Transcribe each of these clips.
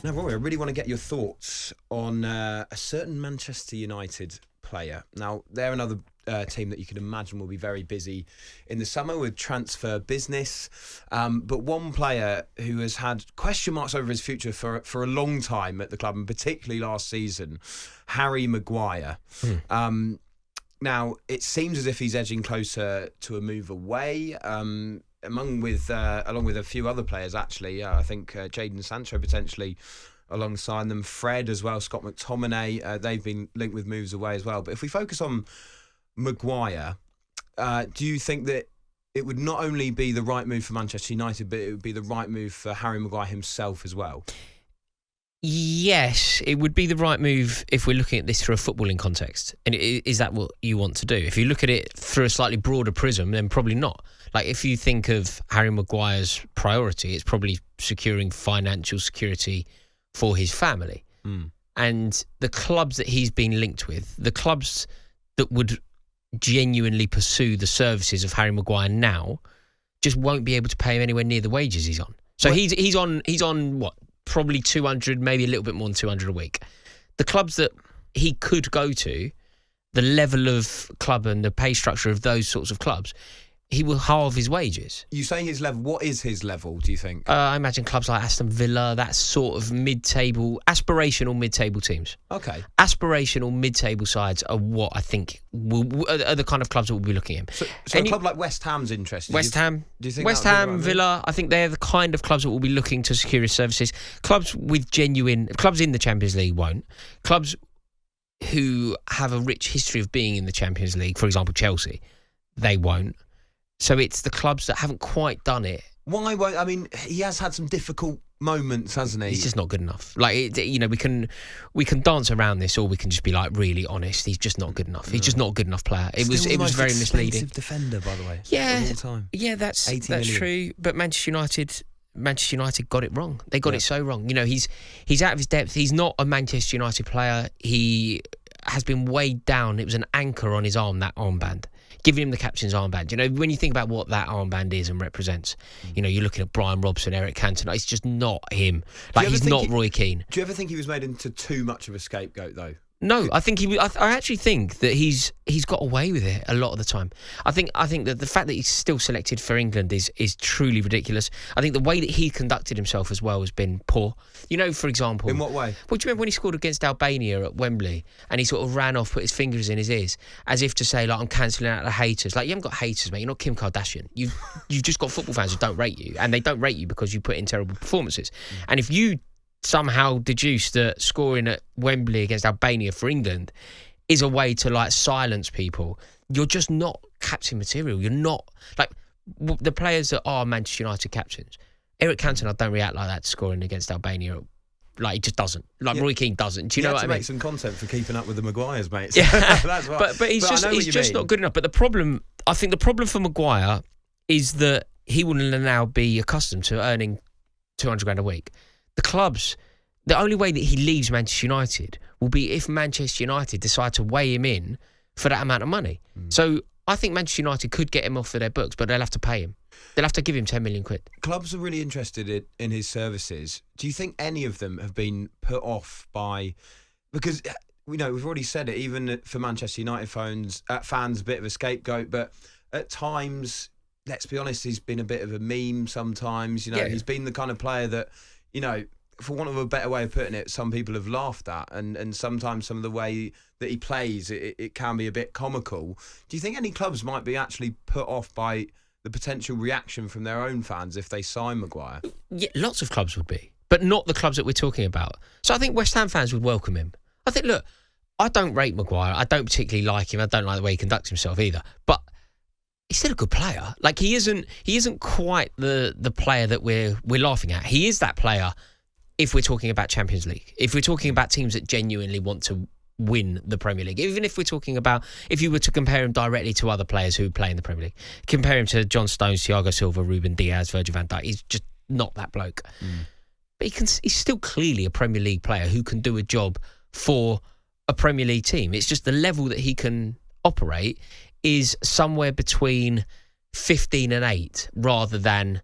Now, Rory, I really want to get your thoughts on a certain Manchester United player. Now, they're another team that you can imagine will be very busy in the summer with transfer business. But one player who has had question marks over his future for a long time at the club, and particularly last season, Harry Maguire. Now, it seems as if he's edging closer to a move away, along with a few other players, actually. I think Jadon Sancho potentially alongside them, Fred as well, Scott McTominay, they've been linked with moves away as well. But if we focus on Maguire, do you think that it would not only be the right move for Manchester United, but it would be the right move for Harry Maguire himself as well? Yes, it would be the right move if we're looking at this through a footballing context. And is that what you want to do? If you look at it through a slightly broader prism, then probably not. Like, if you think of Harry Maguire's priority, it's probably securing financial security for his family. And the clubs that he's been linked with, the clubs that would genuinely pursue the services of Harry Maguire now, just won't be able to pay him anywhere near the wages he's on. So he's on what? Probably 200, maybe a little bit more than 200 a week. The clubs that he could go to, the level of club and the pay structure of those sorts of clubs, he will halve his wages. You say his level. What is his level, do you think? I imagine clubs like Aston Villa, that sort of mid-table, aspirational mid-table teams. Okay. Aspirational mid-table sides are what I think are the kind of clubs that will be looking at him. So a club like West Ham's interested. West Ham, do you think West Ham, Villa, I think they're the kind of clubs that will be looking to secure his services. Clubs in the Champions League won't. Clubs who have a rich history of being in the Champions League, for example, Chelsea, they won't. So it's the clubs that haven't quite done it. Why won't? I mean, he has had some difficult moments, hasn't he? He's just not good enough. Like, we can dance around this, or we can just be like really honest. He's just not good enough. He's just not a good enough player. It was very misleading. Defender, by the way. Yeah, of all time. Yeah, that's true. But Manchester United got it wrong. They got it so wrong. He's out of his depth. He's not a Manchester United player. He has been weighed down. It was an anchor on his arm, that armband. Giving him the captain's armband. When you think about what that armband is and represents, you're looking at Brian Robson, Eric Cantona. It's just not him. Like, he's not Roy Keane. Do you ever think he was made into too much of a scapegoat, though? No, I think I actually think that he's got away with it a lot of the time. I think that the fact that he's still selected for England is truly ridiculous. I think the way that he conducted himself as well has been poor. For example, in what way? Well, do you remember when he scored against Albania at Wembley and he sort of ran off, put his fingers in his ears, as if to say, like, I'm cancelling out the haters. Like, you haven't got haters, mate. You're not Kim Kardashian. You've just got football fans who don't rate you, and they don't rate you because you put in terrible performances. And if you somehow deduce that scoring at Wembley against Albania for England is a way to, like, silence people, you're just not captain material. You're not, like, the players that are Manchester United captains. Eric Cantona don't react like that to scoring against Albania. Like, he just doesn't. Like, Roy Keane doesn't. Do you know what I mean? To make some content for keeping up with the Maguires, mate. Yeah. That's right. But he's just not good enough. But I think the problem for Maguire is that he will now be accustomed to earning 200 grand a week. The clubs, the only way that he leaves Manchester United will be if Manchester United decide to weigh him in for that amount of money. So I think Manchester United could get him off of their books, but they'll have to pay him. They'll have to give him 10 million quid. Clubs are really interested in his services. Do you think any of them have been put off by... Because, we've already said it, even for Manchester United fans, a bit of a scapegoat, but at times, let's be honest, he's been a bit of a meme sometimes. He's been the kind of player that, for want of a better way of putting it, some people have laughed at, and sometimes some of the way that he plays, it can be a bit comical. Do you think any clubs might be actually put off by the potential reaction from their own fans if they sign Maguire? Yeah, lots of clubs would be, but not the clubs that we're talking about. So I think West Ham fans would welcome him. I think, look, I don't rate Maguire. I don't particularly like him. I don't like the way he conducts himself either. But he's still a good player. Like, he isn't quite the player that we're laughing at. He is that player if we're talking about Champions League. If we're talking about teams that genuinely want to win the Premier League. Even if we're talking about, if you were to compare him directly to other players who play in the Premier League, compare him to John Stones, Thiago Silva, Ruben Diaz, Virgil van Dijk, he's just not that bloke. But he's still clearly a Premier League player who can do a job for a Premier League team. It's just the level that he can operate is somewhere between 15 and 8 rather than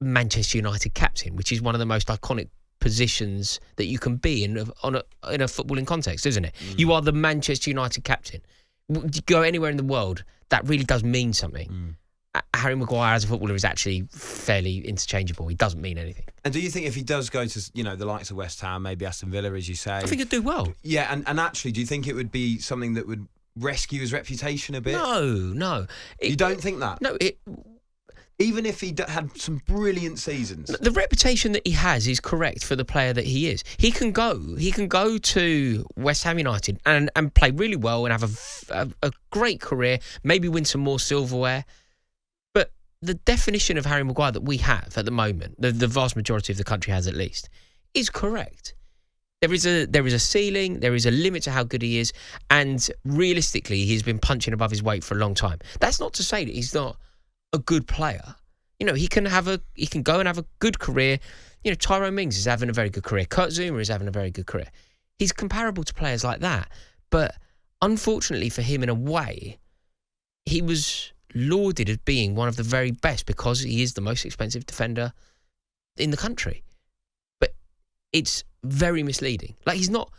Manchester United captain, which is one of the most iconic positions that you can be in in a footballing context, isn't it? You are the Manchester United captain. You go anywhere in the world, that really does mean something. Harry Maguire as a footballer is actually fairly interchangeable. He doesn't mean anything. And do you think if he does go to, the likes of West Ham, maybe Aston Villa, as you say... I think he'd do well. Yeah, and actually, do you think it would be something that would rescue his reputation a bit? No. You don't think that? No, even if he had some brilliant seasons. The reputation that he has is correct for the player that he is. He can go to West Ham United and play really well and have a great career, maybe win some more silverware. But the definition of Harry Maguire that we have at the moment, the vast majority of the country has at least, is correct. There is a ceiling, there is a limit to how good he is, and realistically, he's been punching above his weight for a long time. That's not to say that he's not a good player. He can go and have a good career. Tyrone Mings is having a very good career. Kurt Zouma is having a very good career. He's comparable to players like that. But unfortunately for him, in a way, he was lauded as being one of the very best because he is the most expensive defender in the country. But it's very misleading. Like, he's not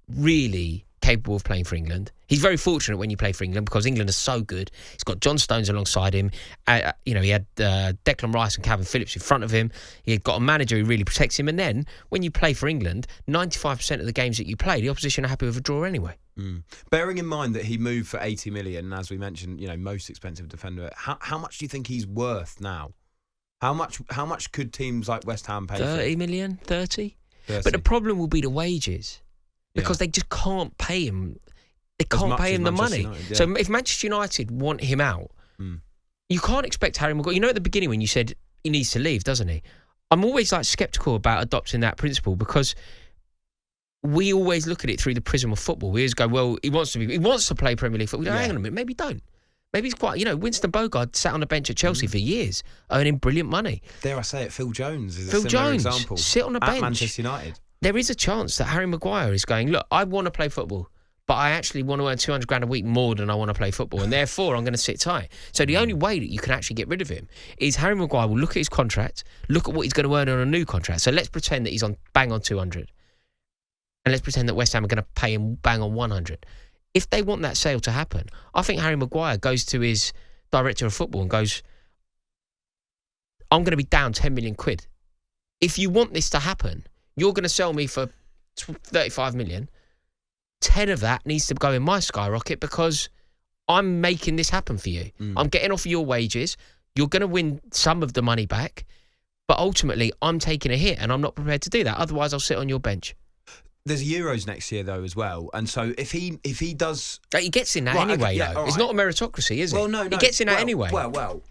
really capable of playing for England. He's very fortunate when you play for England because England is so good. He's got John Stones alongside him. He had Declan Rice and Calvin Phillips in front of him. He had got a manager who really protects him. And then when you play for England, 95% of the games that you play, the opposition are happy with a draw anyway. Bearing in mind that he moved for 80 million, and as we mentioned, most expensive defender, how much do you think he's worth now? How much could teams like West Ham pay 30 for? million? 30? But the problem will be the wages. Because they just can't pay him. They can't pay him the money. United, So if Manchester United want him out, you can't expect Harry Maguire. At the beginning when you said he needs to leave, doesn't he? I'm always sceptical about adopting that principle because we always look at it through the prism of football. We always go, well, he wants to play Premier League football. Hang on a minute, maybe don't. Maybe he's quite, Winston Bogarde sat on the bench at Chelsea for years, earning brilliant money. Dare I say it, Phil Jones is a similar example. Sit on a bench at Manchester United. There is a chance that Harry Maguire is going, look, I want to play football, but I actually want to earn 200 grand a week more than I want to play football, and therefore I'm going to sit tight. So the only way that you can actually get rid of him is Harry Maguire will look at his contract, look at what he's going to earn on a new contract. So let's pretend that he's bang on 200. And let's pretend that West Ham are going to pay him bang on 100. If they want that sale to happen, I think Harry Maguire goes to his director of football and goes, I'm going to be down 10 million quid. If you want this to happen, you're going to sell me for 35 million. 10 of that needs to go in my skyrocket because I'm making this happen for you. I'm getting off your wages. You're going to win some of the money back. But ultimately, I'm taking a hit and I'm not prepared to do that. Otherwise, I'll sit on your bench. There's Euros next year, though, as well. And so if he does... He gets in that anyway, though. Right. It's not a meritocracy, is it? Well, no. He gets in that anyway. Well.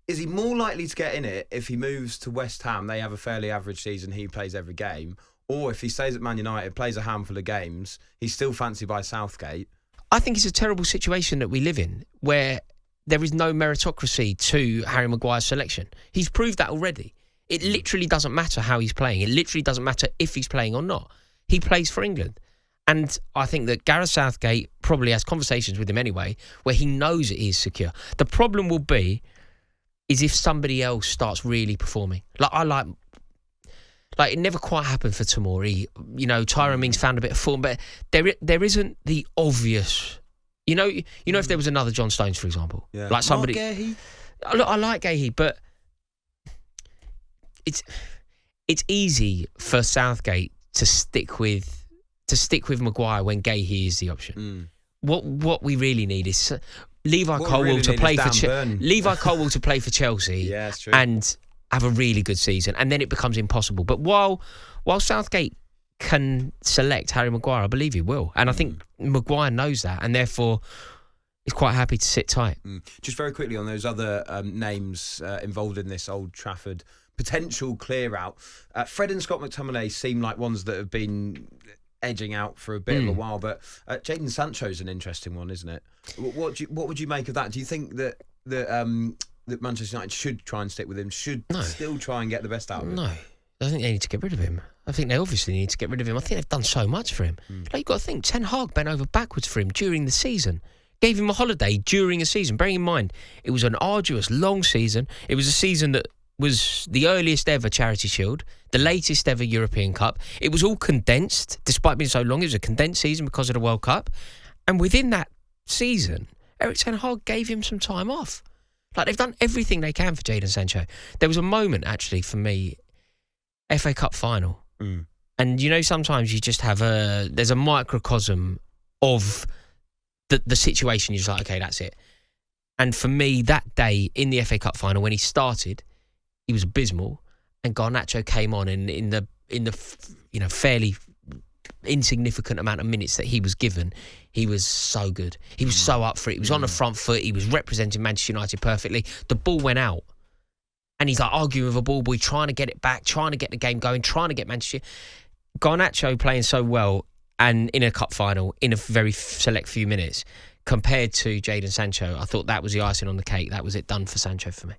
Is he more likely to get in it if he moves to West Ham, they have a fairly average season, he plays every game, or if he stays at Man United, plays a handful of games, he's still fancied by Southgate? I think it's a terrible situation that we live in, where there is no meritocracy to Harry Maguire's selection. He's proved that already. It literally doesn't matter how he's playing. It literally doesn't matter if he's playing or not. He plays for England. And I think that Gareth Southgate probably has conversations with him anyway, where he knows that he's secure. The problem will be is if somebody else starts really performing. Like it never quite happened for Tomori. Tyrone Mings found a bit of form, but there isn't the obvious. If there was another John Stones, for example, like somebody. Look, I like Gahey, but it's easy for Southgate to stick with Maguire when Gahey is the option. What we really need is Levi Colwill to play for Levi Colwill to play for Chelsea, and have a really good season, and then it becomes impossible. But while Southgate can select Harry Maguire, I believe he will, and I think Maguire knows that, and therefore is quite happy to sit tight. Just very quickly on those other names involved in this Old Trafford potential clear out. Fred and Scott McTominay seem like ones that have been edging out for a bit of a while, but Jadon Sancho's an interesting one, isn't it? What would you make of that? Do you think that Manchester United should try and stick with him? Should still try and get the best out of him? No, I think they need to get rid of him. I think they obviously need to get rid of him. I think they've done so much for him. Like, you've got to think, Ten Hag bent over backwards for him during the season. Gave him a holiday during a season. Bearing in mind, it was an arduous, long season. It was a season that was the earliest ever Charity Shield, the latest ever European Cup. It was all condensed, despite being so long. It was a condensed season because of the World Cup. And within that season, Erik ten Hag gave him some time off. Like, they've done everything they can for Jadon Sancho. There was a moment, actually, for me, FA Cup final. And, you know, sometimes you just have there's a microcosm of the situation. You're just like, okay, that's it. And for me, that day in the FA Cup final, when he started, he was abysmal, and Garnacho came on in the fairly insignificant amount of minutes that he was given. He was so good. He was so up for it. He was on the front foot. He was representing Manchester United perfectly. The ball went out, and he's like arguing with a ball boy, trying to get it back, trying to get the game going, trying to get Manchester. Garnacho playing so well, and in a cup final in a very select few minutes, compared to Jadon Sancho, I thought that was the icing on the cake. That was it done for Sancho for me.